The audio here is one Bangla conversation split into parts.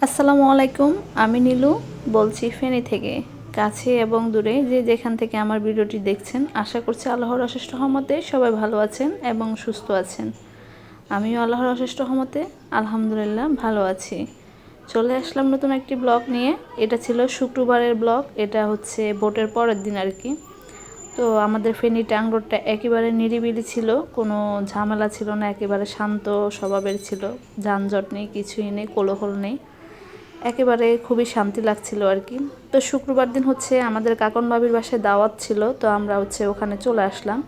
আসসালামু আলাইকুম। আমি নীলু বলছি ফেনী থেকে। কাছে এবং দূরে যে যেখান থেকে আমার ভিডিওটি দেখছেন, আশা করছি আল্লাহর অশেষ রহমতে সবাই ভালো আছেন এবং সুস্থ আছেন। আমিও আল্লাহর অশেষ রহমতে আলহামদুলিল্লাহ ভালো আছি। চলে আসলাম নতুন একটি ব্লগ নিয়ে। এটা ছিল শুক্রবারের ব্লগ। এটা হচ্ছে ভোটের পরের দিন আর কি। তো আমাদের ফেনী টাং রোডটা একেবারে নিরিবিলি ছিল, কোনো ঝামেলা ছিল না, একেবারে শান্ত স্বভাবের ছিল। যানজট নেই, কিছুই নেই, কোলাহল নেই, একেবারে খুবই শান্তি লাগছিল আর কি। তো শুক্রবার দিন হচ্ছে আমাদের কাকন ভাবির বাসায় দাওয়াত ছিল, তো আমরা হচ্ছে ওখানে চলে আসলাম।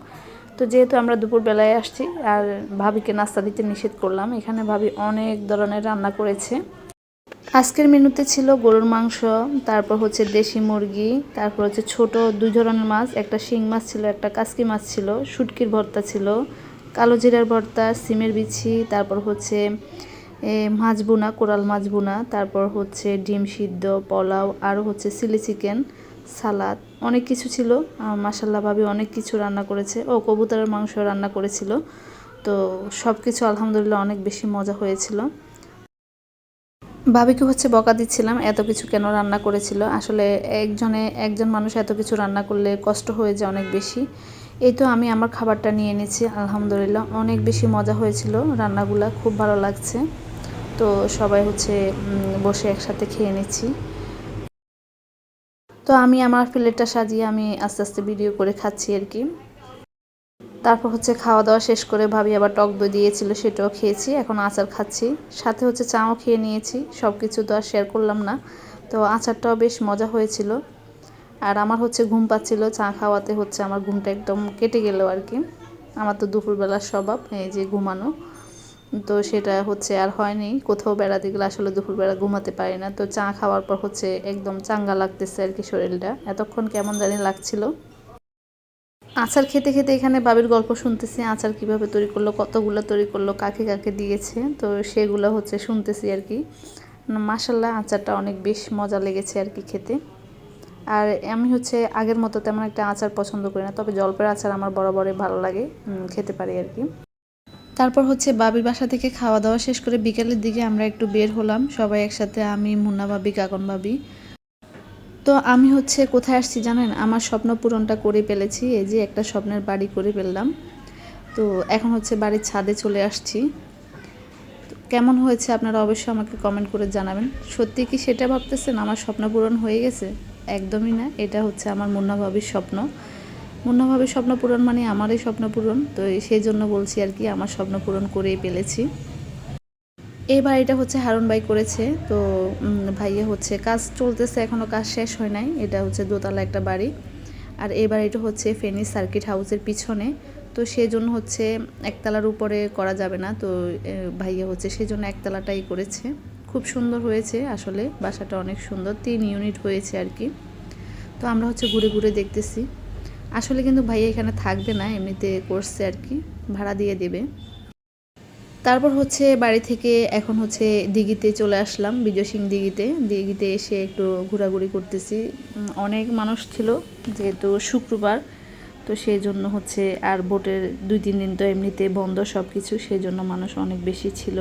তো যেহেতু আমরা দুপুরবেলায় আসছি আর ভাবিকে নাস্তা দিতে নিষেধ করলাম, এখানে ভাবি অনেক ধরনের রান্না করেছে। আজকের মেনুতে ছিল গরুর মাংস, তারপর হচ্ছে দেশি মুরগি, তারপর হচ্ছে ছোট 2 ধরনের মাছ, একটা শিং মাছ ছিল, একটা কাসকি মাছ ছিল, শুটকির ভর্তা ছিল, কালো জিরার ভর্তা, সিমের বিচি, তারপর হচ্ছে মাছ বোনা, কোরাল মাছ বোনা, তারপর হচ্ছে ডিম সিদ্ধ, পোলাও, আর হচ্ছে চিলি চিকেন, সালাদ, অনেক কিছু ছিল। মাশাল্লাহ ভাবি অনেক কিছু রান্না করেছে। ও কবুতরের মাংস রান্না করেছিল। তো সব কিছু আলহামদুলিল্লাহ অনেক বেশি মজা হয়েছিল। ভাবিকে হচ্ছে বকা দিচ্ছিলাম এত কিছু কেন রান্না করেছিল। আসলে একজন মানুষ এত কিছু রান্না করলে কষ্ট হয়ে যায় অনেক বেশি। এই তো আমি আমার খাবারটা নিয়ে নিয়েছি, আলহামদুলিল্লাহ অনেক বেশি মজা হয়েছিল, রান্নাগুলা খুব ভালো লাগছে। তো সবাই হচ্ছে বসে একসাথে খেয়ে নিচ্ছি। তো আমি আমার প্লেটটা সাজিয়ে আমি আস্তে আস্তে ভিডিও করে খাচ্ছি আর কি। তারপর হচ্ছে খাওয়া দাওয়া শেষ করে ভাবি আবার টক দই দিয়েছিল, সেটাও খেয়েছি। এখন আচার খাচ্ছি, সাথে হচ্ছে চাও খেয়ে নিয়েছি। সব কিছু তো আর শেয়ার করলাম না। তো আচারটাও বেশ মজা হয়েছিল। আর আমার হচ্ছে ঘুম পাচ্ছিল, চা খাওয়াতে হচ্ছে আমার ঘুমটা একদম কেটে গেল আর কি। আমার তো দুপুরবেলার স্বভাব এই যে ঘুমানো, তো সেটা হচ্ছে আর হয়নি। কোথাও বেড়াতে গেলে আসলে দুপুরবেলা ঘুমাতে পারি না। তো চা খাওয়ার পর হচ্ছে একদম চাঙ্গা লাগতেছে আর কি, শরীরটা এতক্ষণ কেমন জানি লাগছিল। আচার খেতে খেতে এখানে বাবির গল্প শুনতেছি, আচার কিভাবে তৈরি করলো, কতগুলো তৈরি করলো, কাকে কাকে দিয়েছে, তো সেগুলো হচ্ছে শুনতেছি আর কি। মাশাল্লাহ আচারটা অনেক বেশ মজা লেগেছে আর কি খেতে। আর আমি হচ্ছে আগের মতো তেমন একটা আচার পছন্দ করি না, তবে জলপাইয়ের আচার আমার বরাবরই ভালো লাগে, খেতে পারি আর কি। তারপর হচ্ছে বাবির বাসা থেকে খাওয়া দাওয়া শেষ করে বিকেলের দিকে আমরা একটু বের হলাম সবাই একসাথে, আমি, মুন্না ভাবি, কাকন ভাবি। তো আমি হচ্ছে কোথায় আসছি জানেন, আমার স্বপ্ন পূরণটা করে ফেলেছি। এই যে একটা স্বপ্নের বাড়ি করে ফেললাম। তো এখন হচ্ছে বাড়ির ছাদে চলে আসছি। কেমন হয়েছে আপনারা অবশ্যই আমাকে কমেন্ট করে জানাবেন। সত্যি কি সেটা ভাবতেছেন আমার স্বপ্ন পূরণ হয়ে গেছে? একদমই না, এটা হচ্ছে আমার মুন্না ভাবির স্বপ্ন। মুন্না ভাবির স্বপ্ন পূরণ মানে আমারই স্বপ্ন পূরণ। তো সেই জন্য বলছি আর কি, আমার স্বপ্ন পূরণ করেই ফেলেছি। এই বাড়িটা হচ্ছে হারুন ভাই করেছে। তো ভাইয়া হচ্ছে কাজ চলতেছে, এখনও কাজ শেষ হয় নাই। এটা হচ্ছে দোতলা একটা বাড়ি। আর এই বাড়িটা হচ্ছে ফেনী সার্কিট হাউসের পিছনে। তো সেই জন্য হচ্ছে একতলার উপরে করা যাবে না, তো ভাইয়া হচ্ছে সেই জন্য একতলাটাই করেছে। খুব সুন্দর হয়েছে আসলে, বাসাটা অনেক সুন্দর, 3 ইউনিট হয়েছে আর কি। তো আমরা হচ্ছে ঘুরে ঘুরে দেখতেছি। আসলে কিন্তু ভাইয়া এখানে থাকবে না, এমনিতে করছে আর কি, ভাড়া দিয়ে দেবে। তারপর হচ্ছে বাড়ি থেকে এখন হচ্ছে দিঘিতে চলে আসলাম, বিজয় সিং দিঘিতে। দিঘিতে এসে একটু ঘোরাঘুরি করতেছি। অনেক মানুষ ছিল যেহেতু শুক্রবার, তো সেই জন্য হচ্ছে আর ভোটের 2-3 দিন তো এমনিতে বন্ধ সব কিছু, সেই জন্য মানুষ অনেক বেশি ছিল।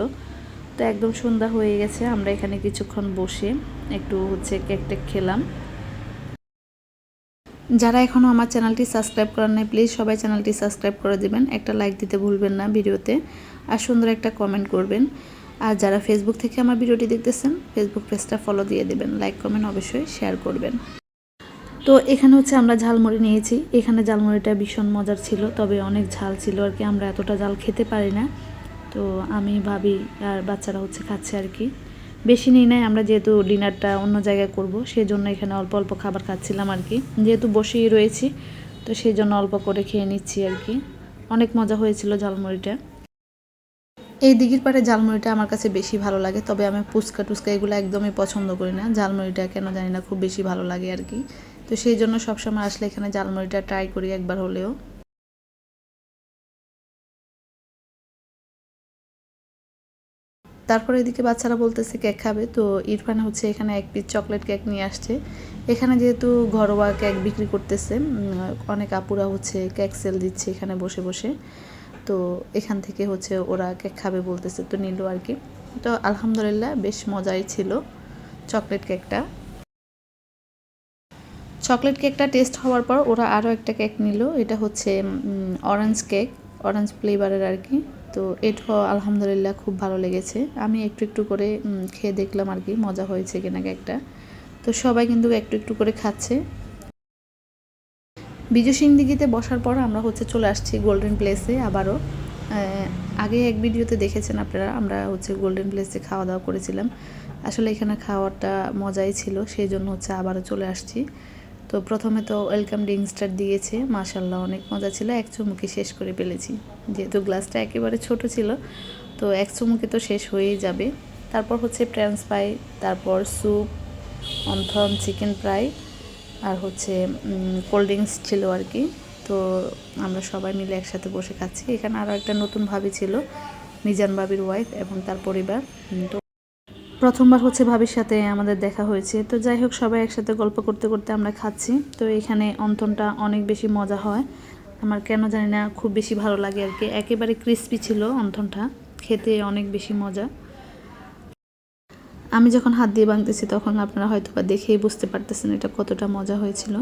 তো একদম সন্ধ্যা হয়ে গেছে, আমরা এখানে কিছুক্ষণ বসে একটু হচ্ছে কেক টেক খেলাম। যারা এখনও আমার চ্যানেলটি সাবস্ক্রাইব করেন নাই, প্লিজ সবাই চ্যানেলটি সাবস্ক্রাইব করে দেবেন, একটা লাইক দিতে ভুলবেন না ভিডিওতে, আর সুন্দর একটা কমেন্ট করবেন। আর যারা ফেসবুক থেকে আমার ভিডিওটি দেখতেছেন, ফেসবুক পেজটা ফলো দিয়ে দেবেন, লাইক কমেন্ট অবশ্যই শেয়ার করবেন। তো এখানে হচ্ছে আমরা ঝালমুড়ি নিয়েছি। এখানে ঝালমুড়িটা ভীষণ মজার ছিল, তবে অনেক ঝাল ছিল আর কি, আমরা এতটা ঝাল খেতে পারি না। তো আমি ভাবি আর বাচ্চারা হচ্ছে খাচ্ছে আর কি। বেশি নিই নাই, আমরা যেহেতু ডিনারটা অন্য জায়গায় করব, সেই জন্য এখানে অল্প অল্প খাবার খাচ্ছিলাম আর কি। যেহেতু বসেই রয়েছি, তো সেই জন্য অল্প করে খেয়ে নিচ্ছি আর কি। অনেক মজা হয়েছিল ঝালমুড়িটা। এই দিঘির পাড়ে ঝালমুড়িটা আমার কাছে বেশি ভালো লাগে, তবে আমি ফুচকা টুচকা এগুলো একদমই পছন্দ করি না। ঝালমুড়িটা কেন জানি না খুব বেশি ভালো লাগে আর কি। তো সেই জন্য সবসময় আসলে এখানে ঝালমুড়িটা ট্রাই করি একবার হলেও। তারপরে এদিকে বাচ্চারা বলতেছে কেক খাবে, তো ইরফান হচ্ছে এখানে 1 পিস চকলেট কেক নিয়ে আসছে। এখানে যেহেতু ঘরোয়া কেক বিক্রি করতেছে, অনেক আপুরা হচ্ছে কেক সেল দিচ্ছে এখানে বসে বসে। তো এখান থেকে হচ্ছে ওরা কেক খাবে বলতেছে, তো নিল আর কি। তো আলহামদুলিল্লাহ বেশ মজাই ছিল। চকলেট কেকটা। চকলেট কেকটা টেস্ট হওয়ার পর ওরা আরও একটা কেক নিল, এটা হচ্ছে অরেঞ্জ কেক, অরেঞ্জ ফ্লেভারের আর কি। তো এটাও আলহামদুলিল্লাহ খুব ভালো লেগেছে। আমি একটু একটু করে খেয়ে দেখলাম আর কি মজা হয়েছে কিনা কেকটা। তো সবাই কিন্তু একটু একটু করে খাচ্ছে। বিজু সিংদিঘিতে বসার পর আমরা হচ্ছে চলে আসছি গোল্ডেন প্লেসে আবারও। আগে এক ভিডিওতে দেখেছেন আপনারা, আমরা হচ্ছে গোল্ডেন প্লেসে খাওয়া দাওয়া করেছিলাম। আসলে এখানে খাওয়াটা মজাই ছিল, সেই জন্য হচ্ছে আবারও চলে আসছি। তো প্রথমে তো ওয়েলকাম ড্রিঙ্কসটা দিয়েছে, মাশাল্লাহ অনেক মজা ছিল, এক চুমুকি শেষ করে ফেলেছি। যেহেতু গ্লাসটা একেবারে ছোট ছিল, তো এক চুমুকি তো শেষ হয়েই যাবে। তারপর হচ্ছে ফ্রেঞ্চ ফ্রাই, তারপর স্যুপ, অন্থন চিকেন ফ্রাই, আর হচ্ছে কোল্ড ড্রিঙ্কস ছিল আর কি। তো আমরা সবাই মিলে একসাথে বসে খাচ্ছি। এখানে আরও একটা নতুন ভাবি ছিল, মিজান ভাবির ওয়াইফ এবং তার পরিবার। তো প্রথমবার হচ্ছে ভাবির সাথে আমাদের দেখা হয়েছে। তো যাই হোক, সবাই একসাথে গল্প করতে করতে আমরা খাচ্ছি। তো এখানে অন্তনটা অনেক বেশি মজা হয়, আমার কেন জানি না খুব বেশি ভালো লাগে আর কি। একেবারে ক্রিস্পি ছিল অন্তনটা, খেতে অনেক বেশি মজা। আমি যখন হাত দিয়ে ভাঙতেছি তখন আপনারা হয়তো বা দেখেই বুঝতে পারতেছেন এটা কতটা মজা হয়েছিল।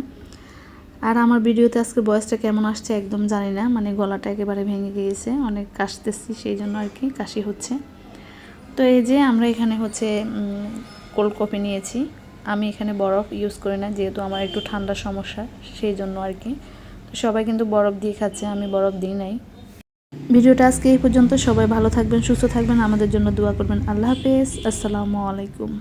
আর আমার ভিডিওতে আজকে ভয়েসটা কেমন আসছে একদম জানি না, মানে গলাটা একেবারে ভেঙে গিয়েছে, অনেক কাশতেছি সেই জন্য আর কি, কাশি হচ্ছে। তো এই যে আমরা এখানে হচ্ছে কোল্ড কফি নিয়েছি। আমি এখানে বরফ ইউজ করি না, যেহেতু আমার একটু ঠান্ডার সমস্যা, সেই জন্য আর কি। তো সবাই কিন্তু বরফ দিয়ে খাচ্ছে, আমি বরফ দিই নাই। ভিডিওটা আজকে এই পর্যন্ত। সবাই ভালো থাকবেন, সুস্থ থাকবেন, আমাদের জন্য দোয়া করবেন। আল্লাহ হাফেজ, আসসালামু আলাইকুম।